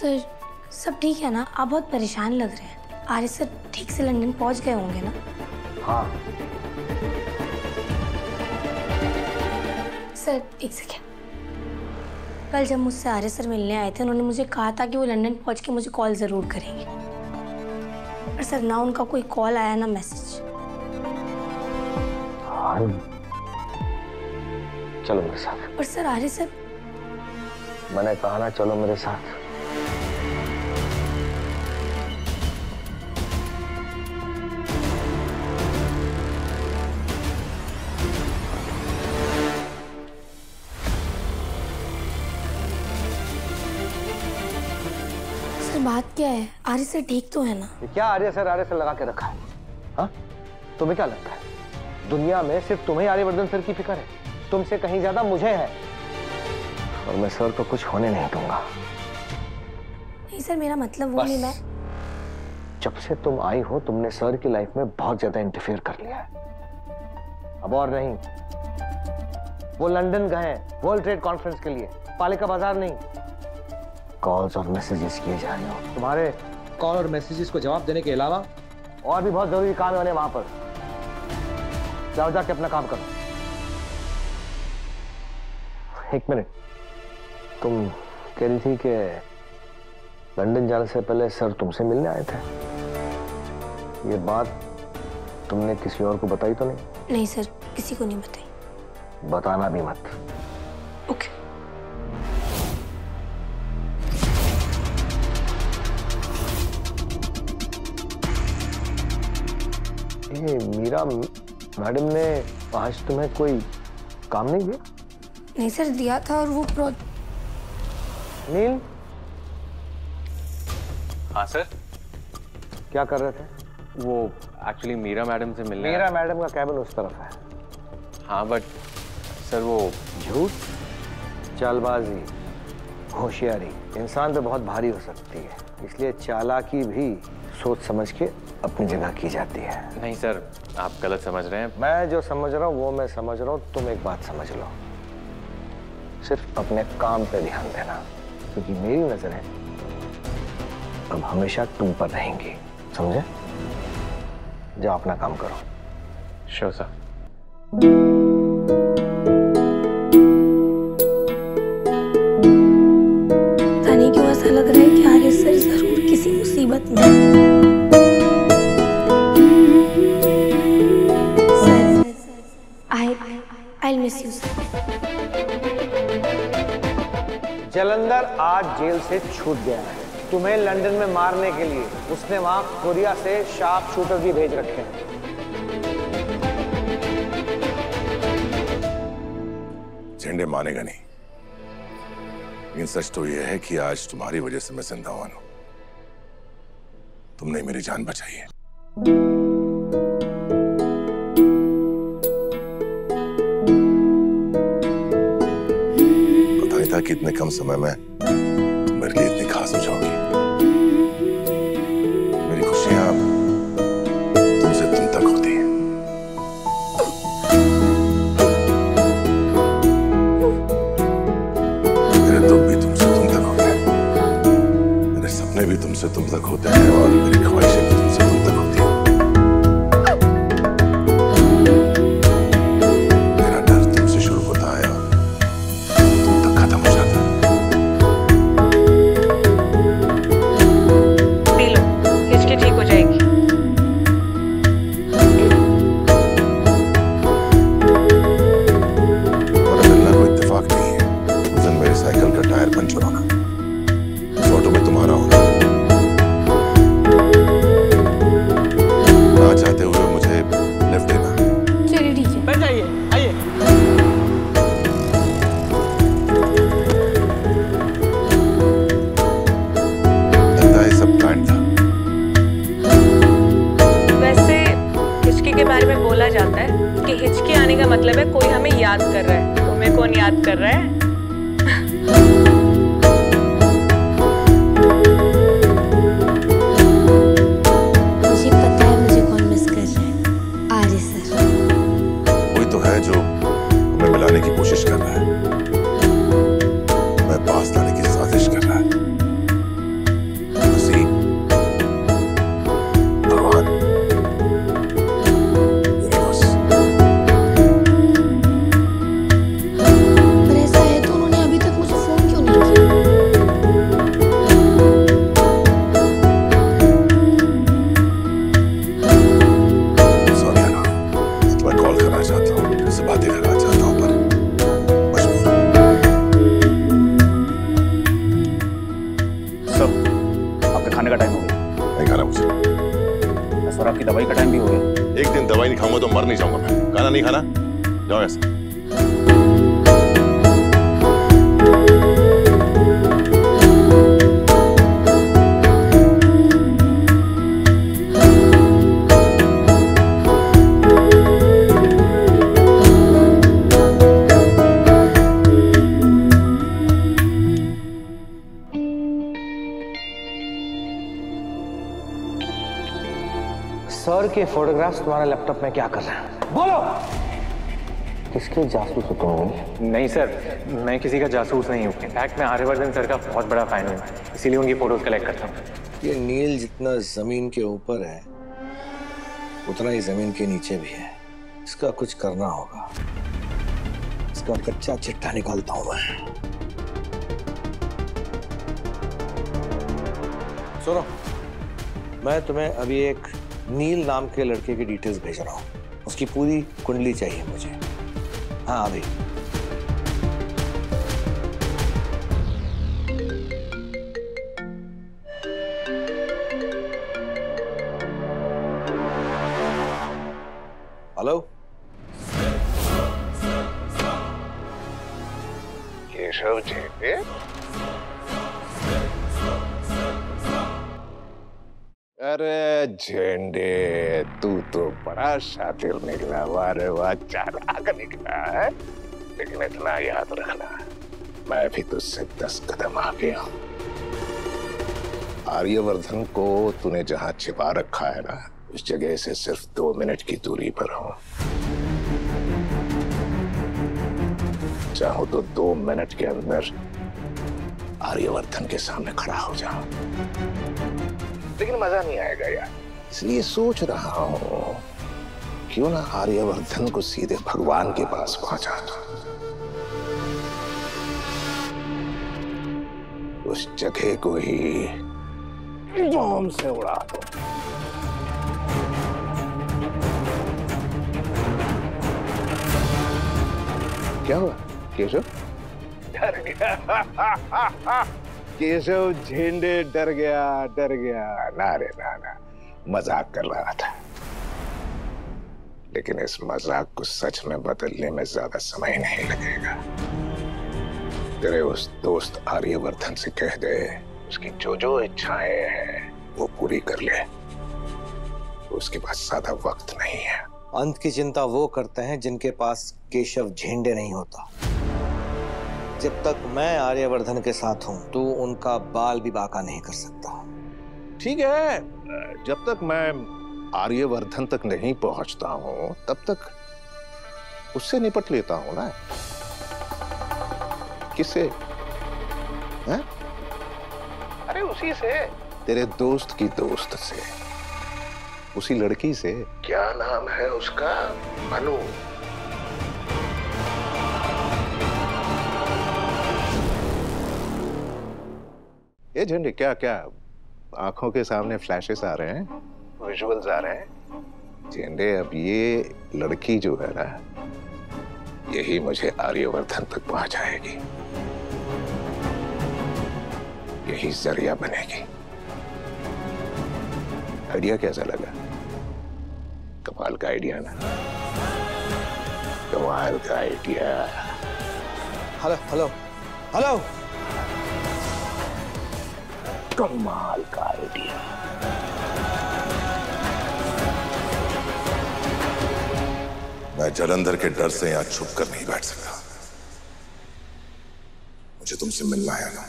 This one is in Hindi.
सर सब ठीक है ना? आप बहुत परेशान लग रहे हैं। आर्य सर ठीक से लंदन पहुंच गए होंगे ना? हाँ सर एक सेकेंड, कल जब मुझसे आर्य सर मिलने आए थे उन्होंने मुझे कहा था कि वो लंदन पहुंच के मुझे कॉल ज़रूर करेंगे, पर सर ना उनका कोई कॉल आया ना मैसेज। चलो मेरे साथ। पर सर आर्य सर, मैंने कहा ना चलो मेरे साथ। बात क्या है? आर्य सर ठीक तो है ना? क्या आर्य सर लगा के रखा है? हाँ, तुम्हें क्या लगता है दुनिया में सिर्फ तुम्हें आर्यवर्धन सर की फिक्र है? तुमसे कहीं ज्यादा मुझे है, और मैं सर को कुछ होने नहीं दूंगा। नहीं सर, मेरा मतलब वो नहीं। मैं जब से तुम आई हो तुमने सर की लाइफ में बहुत ज्यादा इंटरफेयर कर लिया है। अब और नहीं। वो लंदन गए वर्ल्ड ट्रेड कॉन्फ्रेंस के लिए, पालिका बाजार नहीं। कॉल्स और मैसेजेस किए जा रहे हो। तुम्हारे कॉल और मैसेजेस को जवाब देने के अलावा और भी बहुत जरूरी काम है वहां पर। जाओ जाके अपना काम करो। एक मिनट, तुम कह रही थी कि लंदन जाने से पहले सर तुमसे मिलने आए थे। ये बात तुमने किसी और को बताई तो नहीं? नहीं सर, किसी को नहीं बताई। बताना भी मत। ओके। ये मीरा मैडम ने आज तुम्हें कोई काम नहीं दिया? नहीं सर, दिया था। और वो नील। हाँ सर। क्या कर रहे थे? वो एक्चुअली मीरा मैडम से मिलने। मीरा मैडम का कैबिन उस तरफ है। हाँ बट सर वो झूठ, चालबाजी, होशियारी इंसान पे बहुत भारी हो सकती है, इसलिए चालाकी भी सोच समझ के अपनी जगह की जाती है। नहीं सर, आप गलत समझ रहे हैं। मैं जो समझ रहा हूँ वो मैं समझ रहा हूँ। तुम एक बात समझ लो, सिर्फ अपने काम पे ध्यान देना, क्योंकि मेरी नजरें अब हमेशा तुम पर रहेंगी, समझे? जाओ अपना काम करो। Sure sir. पता नहीं क्यों ऐसा लग रहा है कि आर्य सर जरूर किसी मुसीबत में। I'll miss you, sir. Jalandhar आज जेल से छूट गया है तुम्हें लंदन में मारने के लिए। उसने वहां कोरिया से शार्प शूटर भी भेज रखे हैं। झंडे मानेगा नहीं, लेकिन सच तो यह है कि आज तुम्हारी वजह से मैं जिंदा हुआ हूं। तुमने मेरी जान बचाई है। कि इतने कम समय में तुम मेरे लिए इतनी खास हो जाओगी। मेरी खुशियां तुमसे तुम तक होती हैं। मेरे दुख भी तुमसे तुम तक होते हैं, मेरे सपने भी तुमसे तुम तक होते हैं, और मेरी ख्वाहिशें भी तुमसे तुम तक होती हैं। मतलब है कोई हमें याद कर रहा है। तुम्हें कौन याद कर रहा है? मुझे पता है मुझे कौन मिस कर रहा है। आर्य सर। कोई तो है जो हमें मिलाने की कोशिश कर रहा है, हमें पास लाने की साजिश कर रहा है। खाने का टाइम हो गया। नहीं खाना मुझे। सर आपकी दवाई का टाइम भी हो गया। एक दिन दवाई नहीं खाऊंगा तो मर नहीं जाऊंगा मैं। खाना नहीं खाना, जाओ ऐसे। सर के फोटोग्राफ्स तुम्हारे लैपटॉप में क्या कर रहे हैं? बोलो। किसके जासूस हो तुम? नहीं सर, मैं किसी का जासूस नहीं हूँ। इनफैक्ट मैं आर्यवर्धन सर का बहुत बड़ा फैन हूँ, इसीलिए उनकी फोटोज कलेक्ट करता हूँ। ये नील जितना जमीन के ऊपर है उतना ही जमीन के नीचे भी है। इसका कुछ करना होगा। इसका कच्चा चिट्ठा निकालता हूं मैं। सुनो, मैं तुम्हें अभी एक नील नाम के लड़के की डिटेल्स भेज रहा हूं। उसकी पूरी कुंडली चाहिए मुझे। हाँ अभी। हेलो, केशव झेंडे? अरे झेंडे, तू तो बड़ा शातिर निकला। वारे वाह, चालाक निकला है। लेकिन इतना याद रखना, मैं भी तुझसे 10 कदम आगे हूं। आर्यवर्धन को तूने जहां छिपा रखा है ना, उस जगह से सिर्फ 2 मिनट की दूरी पर हूं। चाहूं तो 2 मिनट के अंदर आर्यवर्धन के सामने खड़ा हो जाऊं, लेकिन मजा नहीं आएगा यार। इसलिए सोच रहा हूं क्यों ना आर्यवर्धन को सीधे भगवान के पास पहुंचा दूं, उस जगह को ही बम से उड़ा दो। क्या हुआ केशव? डर गया? केशव झेंडे डर गया, डर गया। ना रे ना, मजाक कर रहा था। लेकिन इस मजाक को सच में बदलने में ज्यादा समय नहीं लगेगा। तेरे उस दोस्त आर्यवर्धन से कह दे, उसकी जो जो इच्छाएं हैं वो पूरी कर ले। उसके पास ज्यादा वक्त नहीं है। अंत की चिंता वो करते हैं जिनके पास केशव झेंडे नहीं होता। जब तक मैं आर्यवर्धन के साथ हूं, तू उनका बाल भी बांका नहीं कर सकता। ठीक है, जब तक मैं आर्यवर्धन तक नहीं पहुंचता हूं, तब तक उससे निपट लेता हूं ना। किससे? हैं? अरे उसी से, तेरे दोस्त की दोस्त से, उसी लड़की से। क्या नाम है उसका? मनु। ये झंडे, क्या क्या आंखों के सामने फ्लैशेस आ रहे हैं, विजुअल्स आ रहे हैं? झंडे, अब ये लड़की जो है ना, यही मुझे आर्यवर्धन तक पहुंचाएगी। यही जरिया बनेगी। आइडिया कैसा लगा? कमाल का आइडिया ना? कमाल का आइडिया। हेलो हेलो हेलो, कमाल का आइडिया। मैं जलंधर के डर से यहां छुप कर नहीं बैठ सकता। मुझे तुमसे मिलना है ना।